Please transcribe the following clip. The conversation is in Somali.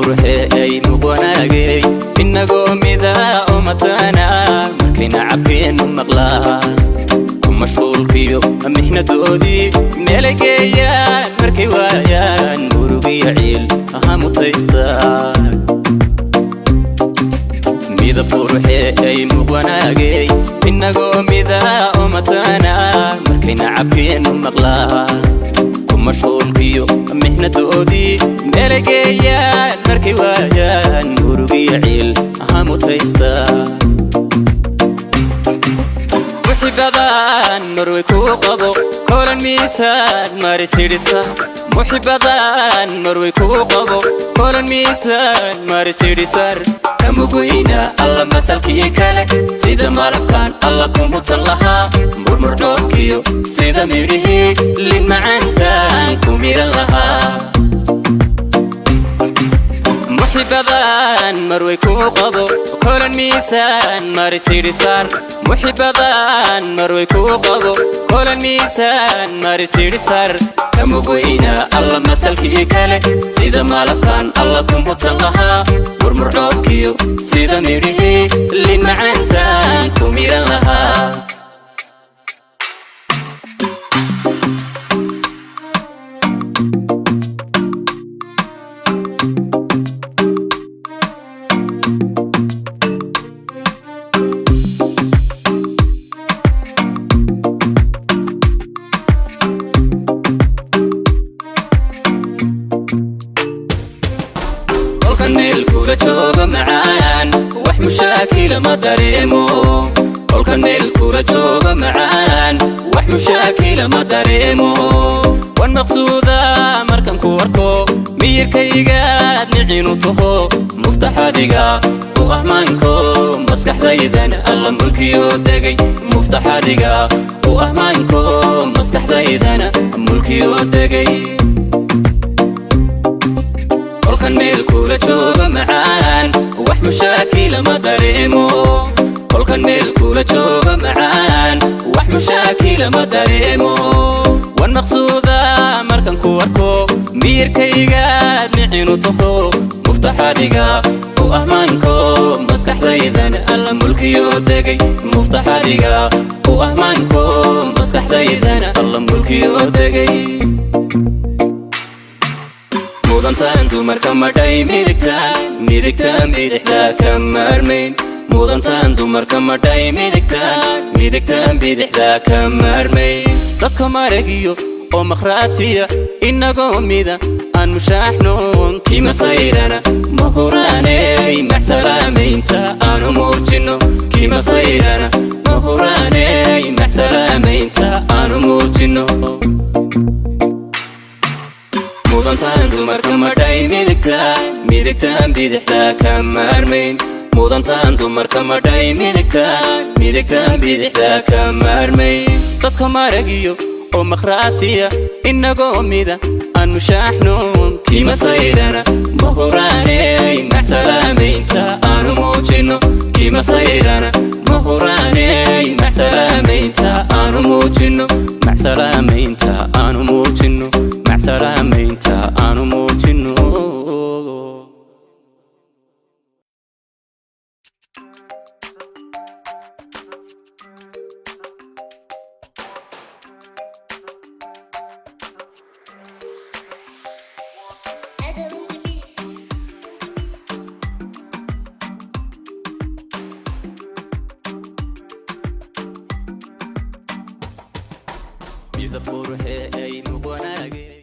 buruxey muqwanaagay inagoo midaa umatana markayna cabkeenu maqlaa ku mashquulkiyo mixnadoodii meelay geeyaan markay waayaan murugiyo ciil aha mutaystaa mida buruxey muqwanaagay inagoo midaa umatana markayna cabkeenu maqlaa mashquulkiyo mixnadoodii meelay geeyaan markay waayaan murugiyo ciil aha mutaystaa wixii badan marway kuu qabo kolan miisaan marisidhisa wixii badan marway kuu qabo kolan miisaan marisidhisar kamugweyna alla masalkii kale sida malabkan alla kumutan lahaa murmur dhoobkiyo sida midhihii lin macaantaan ku miran lahaa wixii badan marway kuu qabo kolan miisaan marisidhisar wixii badan marway kuu qabo kolan miisaan marisidhisar kamugweyna alla masalkii kale sida malabkan alla kumutan lahaa murmur dhoobkiyo sida midhihii lin macaantaan ku miran lahaa ميل كولا جوغا معان وح مشاكل ما داريمو كل كان ميل كولا جوغا معان وح مشاكل ما داريمو والمقصودة مركن كوركو مير كيغاد نعينو تهو مفتاح ديغا وأهمانكو مسكح ذايدان الله ملكيو داقي مفتاح ديغا وأهمانكو مسكح ذايدان ملكيو داقي كان ميل كولا جوغا معان وح مشاكل ما داريمو كل كان ميل كولا جوغا معان وح مشاكل ما داريمو والمقصودة مركن كوركو مير كيغاد نعينو تهو مفتاح ديغا وأهمانكو مسكح ذايدان الله ملكيو داقي مفتاح ديغا وأهمانكو مسكح ذايدان الله ملكيو داقي مودنتان dumarka madhay midigtaan bidixda ka maarmayn muddantaan dumarka madhay midigtaan bidixda ka maarmayn dadka maragiyo oo makhraatiya inagoo mida aan mushaaxno kima sayrana mahuraaney maxsalaamaynta aanu muujino kima sayrana mahuraaney maxsalaamaynta aanu muujino مودنتان dumarka madhay midigtaan bidixda ka maarmayn muddantaan dumarka madhay midigtaan bidixda ka maarmayn dadka maragiyo oo makhraatiya inagoo mida aan mushaaxno kima sayrana mahuraaney maxsalaamaynta aanu muujino kima sayrana mahuraaney maxsalaamaynta aanu muujino maxsalaamaynta aanu muujino maxsalaamaynta aanu muujino mida buruxey muqwanaagay